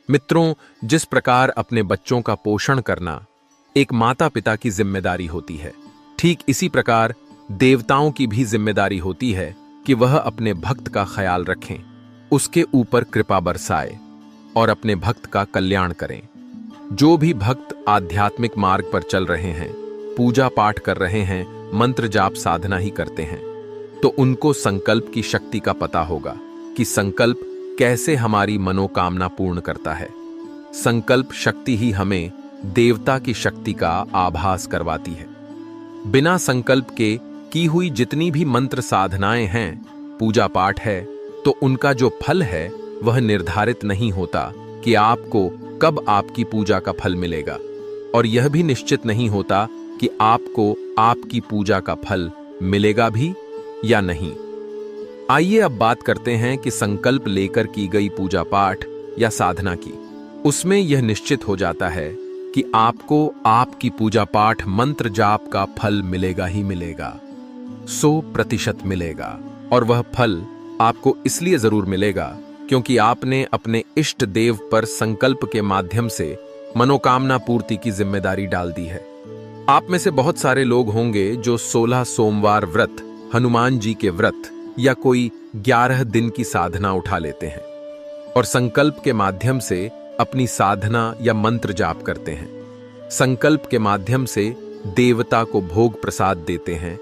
मित्रों, जिस प्रकार अपने बच्चों का पोषण करना एक माता पिता की जिम्मेदारी होती है, ठीक इसी प्रकार देवताओं की भी जिम्मेदारी होती है कि वह अपने भक्त का ख्याल रखें, उसके ऊपर कृपा बरसाए और अपने भक्त का कल्याण करें। जो भी भक्त आध्यात्मिक मार्ग पर चल रहे हैं, पूजा पाठ कर रहे हैं, मंत्र जाप साधना ही करते हैं, तो उनको संकल्प की शक्ति का पता होगा कि संकल्प कैसे हमारी मनोकामना पूर्ण करता है। संकल्प शक्ति ही हमें देवता की शक्ति का आभास करवाती है। बिना संकल्प के की हुई जितनी भी मंत्र साधनाएं हैं, पूजा पाठ है, तो उनका जो फल है वह निर्धारित नहीं होता कि आपको कब आपकी पूजा का फल मिलेगा, और यह भी निश्चित नहीं होता कि आपको आपकी पूजा का फल मिलेगा भी या नहीं। आइए अब बात करते हैं कि संकल्प लेकर की गई पूजा पाठ या साधना की, उसमें यह निश्चित हो जाता है कि आपको आपकी पूजा पाठ मंत्र जाप का फल मिलेगा ही मिलेगा, 100% मिलेगा। और वह फल आपको इसलिए जरूर मिलेगा क्योंकि आपने अपने इष्ट देव पर संकल्प के माध्यम से मनोकामना पूर्ति की जिम्मेदारी डाल दी है। आप में से बहुत सारे लोग होंगे जो 16 सोमवार व्रत, हनुमान जी के व्रत या कोई 11 दिन की साधना उठा लेते हैं और संकल्प के माध्यम से अपनी साधना या मंत्र जाप करते हैं। संकल्प के माध्यम से देवता को भोग प्रसाद देते हैं।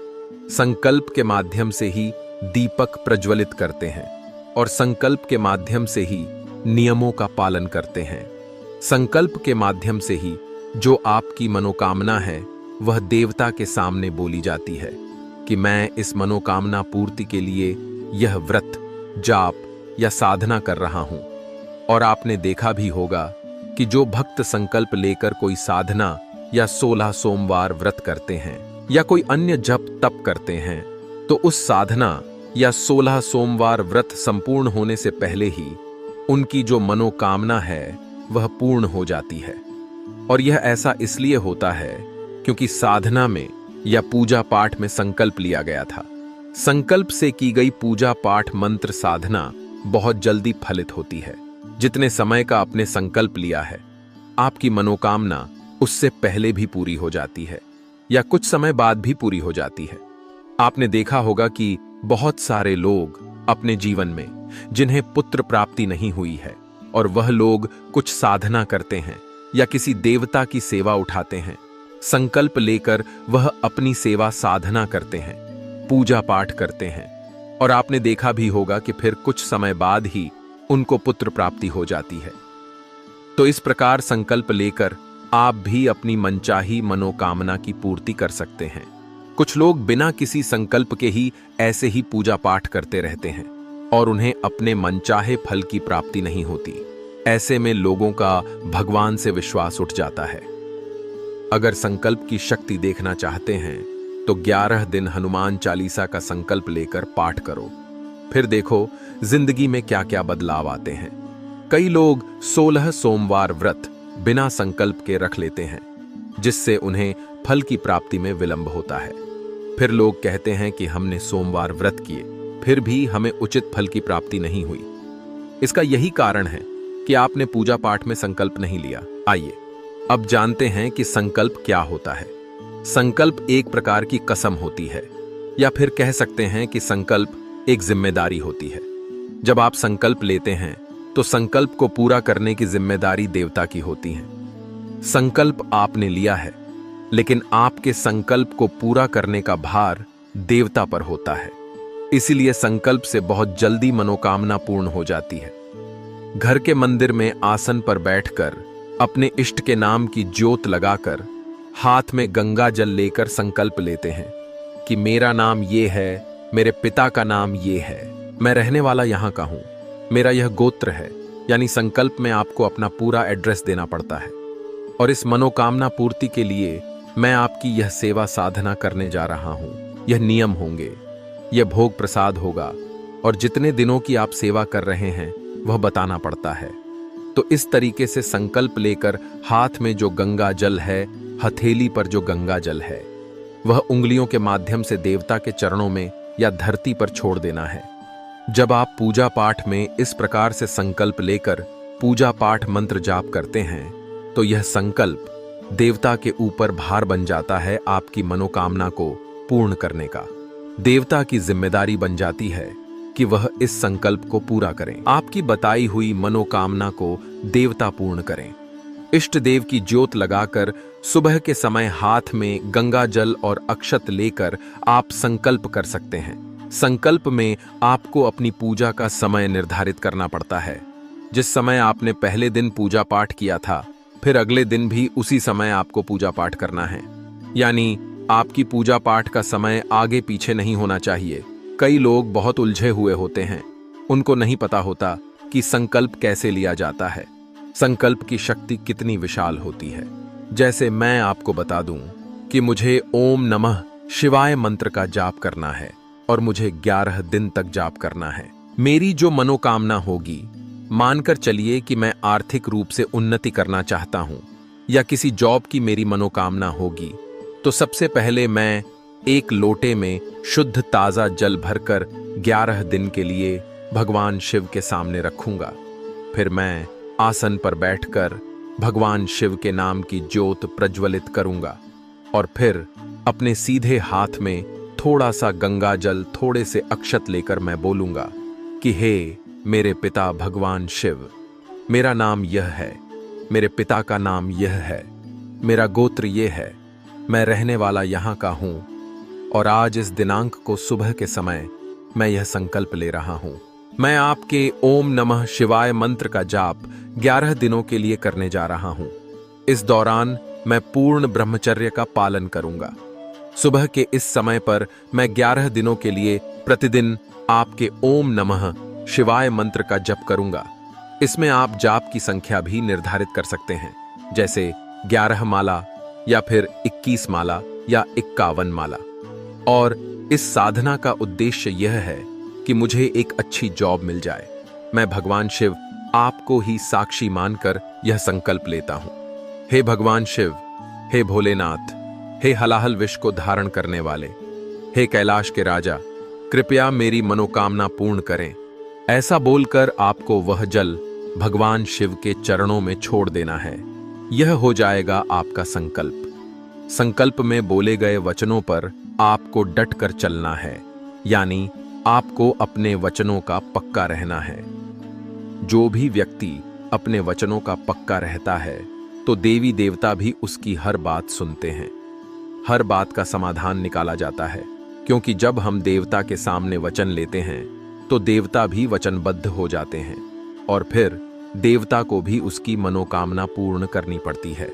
संकल्प के माध्यम से ही दीपक प्रज्वलित करते हैं और संकल्प के माध्यम से ही नियमों का पालन करते हैं। संकल्प के माध्यम से ही जो आपकी मनोकामना है वह देवता के सामने बोली जाती है कि मैं इस मनोकामना पूर्ति के लिए यह व्रत, जाप या साधना कर रहा हूं। और आपने देखा भी होगा कि जो भक्त संकल्प लेकर कोई साधना या 16 सोमवार व्रत करते हैं या कोई अन्य जप तप करते हैं, तो उस साधना या 16 सोमवार व्रत संपूर्ण होने से पहले ही उनकी जो मनोकामना है वह पूर्ण हो जाती है। और यह ऐसा इसलिए होता है क्योंकि साधना में या पूजा पाठ में संकल्प लिया गया था। संकल्प से की गई पूजा पाठ मंत्र साधना बहुत जल्दी फलित होती है। जितने समय का आपने संकल्प लिया है, आपकी मनोकामना उससे पहले भी पूरी हो जाती है या कुछ समय बाद भी पूरी हो जाती है। आपने देखा होगा कि बहुत सारे लोग अपने जीवन में जिन्हें पुत्र प्राप्ति नहीं हुई है और वह लोग कुछ साधना करते हैं या किसी देवता की सेवा उठाते हैं, संकल्प लेकर वह अपनी सेवा साधना करते हैं, पूजा पाठ करते हैं, और आपने देखा भी होगा कि फिर कुछ समय बाद ही उनको पुत्र प्राप्ति हो जाती है। तो इस प्रकार संकल्प लेकर आप भी अपनी मनचाही मनोकामना की पूर्ति कर सकते हैं। कुछ लोग बिना किसी संकल्प के ही ऐसे ही पूजा पाठ करते रहते हैं और उन्हें अपने मनचाहे फल की प्राप्ति नहीं होती। ऐसे में लोगों का भगवान से विश्वास उठ जाता है। अगर संकल्प की शक्ति देखना चाहते हैं तो 11 दिन हनुमान चालीसा का संकल्प लेकर पाठ करो, फिर देखो जिंदगी में क्या क्या बदलाव आते हैं। कई लोग 16 सोमवार व्रत बिना संकल्प के रख लेते हैं, जिससे उन्हें फल की प्राप्ति में विलंब होता है। फिर लोग कहते हैं कि हमने सोमवार व्रत किए, फिर भी हमें उचित फल की प्राप्ति नहीं हुई। इसका यही कारण है कि आपने पूजा पाठ में संकल्प नहीं लिया। आइए अब जानते हैं कि संकल्प क्या होता है। संकल्प एक प्रकार की कसम होती है, या फिर कह सकते हैं कि संकल्प एक जिम्मेदारी होती है। जब आप संकल्प लेते हैं तो संकल्प को पूरा करने की जिम्मेदारी देवता की होती है। संकल्प आपने लिया है, लेकिन आपके संकल्प को पूरा करने का भार देवता पर होता है। इसीलिए संकल्प से बहुत जल्दी मनोकामना पूर्ण हो जाती है। घर के मंदिर में आसन पर बैठकर अपने इष्ट के नाम की ज्योत लगाकर हाथ में गंगा जल लेकर संकल्प लेते हैं कि मेरा नाम ये है, मेरे पिता का नाम ये है, मैं रहने वाला यहाँ का हूँ, मेरा यह गोत्र है। यानी संकल्प में आपको अपना पूरा एड्रेस देना पड़ता है। और इस मनोकामना पूर्ति के लिए मैं आपकी यह सेवा साधना करने जा रहा हूँ, यह नियम होंगे, यह भोग प्रसाद होगा, और जितने दिनों की आप सेवा कर रहे हैं वह बताना पड़ता है। तो इस तरीके से संकल्प लेकर हाथ में जो गंगा जल है, हथेली पर जो गंगा जल है, वह उंगलियों के माध्यम से देवता के चरणों में या धरती पर छोड़ देना है। जब आप पूजा पाठ में इस प्रकार से संकल्प लेकर पूजा पाठ मंत्र जाप करते हैं तो यह संकल्प देवता के ऊपर भार बन जाता है आपकी मनोकामना को पूर्ण करने का। देवता की जिम्मेदारी बन जाती है कि वह इस संकल्प को पूरा करें। आपकी बताई हुई मनोकामना को देवता पूर्ण करें। इष्ट देव की ज्योत लगाकर सुबह के समय हाथ में गंगा जल और अक्षत लेकर आप संकल्प कर सकते हैं। संकल्प में आपको अपनी पूजा का समय निर्धारित करना पड़ता है। जिस समय आपने पहले दिन पूजा पाठ किया था, फिर अगले दिन भी उसी समय आपको पूजा पाठ करना है। यानी आपकी पूजा पाठ का समय आगे पीछे नहीं होना चाहिए। कई लोग बहुत उलझे हुए होते हैं, उनको नहीं पता होता कि संकल्प कैसे लिया जाता है, संकल्प की शक्ति कितनी विशाल होती है। जैसे मैं आपको बता दूं कि मुझे ओम नमः शिवाय मंत्र का जाप करना है और मुझे 11 दिन तक जाप करना है। मेरी जो मनोकामना होगी, मानकर चलिए कि मैं आर्थिक रूप से उन्नति करना चाहता हूं या किसी जॉब की मेरी मनोकामना होगी, तो सबसे पहले मैं एक लोटे में शुद्ध ताजा जल भरकर 11 दिन के लिए भगवान शिव के सामने रखूंगा। फिर मैं आसन पर बैठकर भगवान शिव के नाम की ज्योत प्रज्वलित करूंगा और फिर अपने सीधे हाथ में थोड़ा सा गंगा जल, थोड़े से अक्षत लेकर मैं बोलूंगा कि हे मेरे पिता भगवान शिव, मेरा नाम यह है, मेरे पिता का नाम यह है, मेरा गोत्र यह है, मैं रहने वाला यहाँ का हूँ और आज इस दिनांक को सुबह के समय मैं यह संकल्प ले रहा हूँ। मैं आपके ओम नमः शिवाय मंत्र का जाप 11 दिनों के लिए करने जा रहा हूँ। इस दौरान मैं पूर्ण ब्रह्मचर्य का पालन करूंगा। सुबह के इस समय पर मैं 11 दिनों के लिए प्रतिदिन आपके ओम नमः शिवाय मंत्र का जप करूंगा। इसमें आप जाप की संख्या भी निर्धारित कर सकते हैं, जैसे 11 माला या फिर 21 माला या 51 माला। और इस साधना का उद्देश्य यह है कि मुझे एक अच्छी जॉब मिल जाए। मैं भगवान शिव आपको ही साक्षी मानकर यह संकल्प लेता हूं। हे भगवान शिव, हे भोलेनाथ, हे हलाहल विष को धारण करने वाले, हे कैलाश के राजा, कृपया मेरी मनोकामना पूर्ण करें। ऐसा बोलकर आपको वह जल भगवान शिव के चरणों में छोड़ देना है। यह हो जाएगा आपका संकल्प। संकल्प में बोले गए वचनों पर आपको डट कर चलना है, यानी आपको अपने वचनों का पक्का रहना है। जो भी व्यक्ति अपने वचनों का पक्का रहता है तो देवी देवता भी उसकी हर बात सुनते हैं। हर बात का समाधान निकाला जाता है, क्योंकि जब हम देवता के सामने वचन लेते हैं तो देवता भी वचनबद्ध हो जाते हैं और फिर देवता को भी उसकी मनोकामना पूर्ण करनी पड़ती है।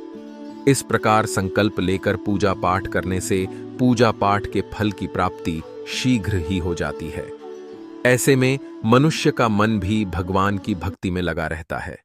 इस प्रकार संकल्प लेकर पूजा पाठ करने से पूजा पाठ के फल की प्राप्ति शीघ्र ही हो जाती है। ऐसे में मनुष्य का मन भी भगवान की भक्ति में लगा रहता है।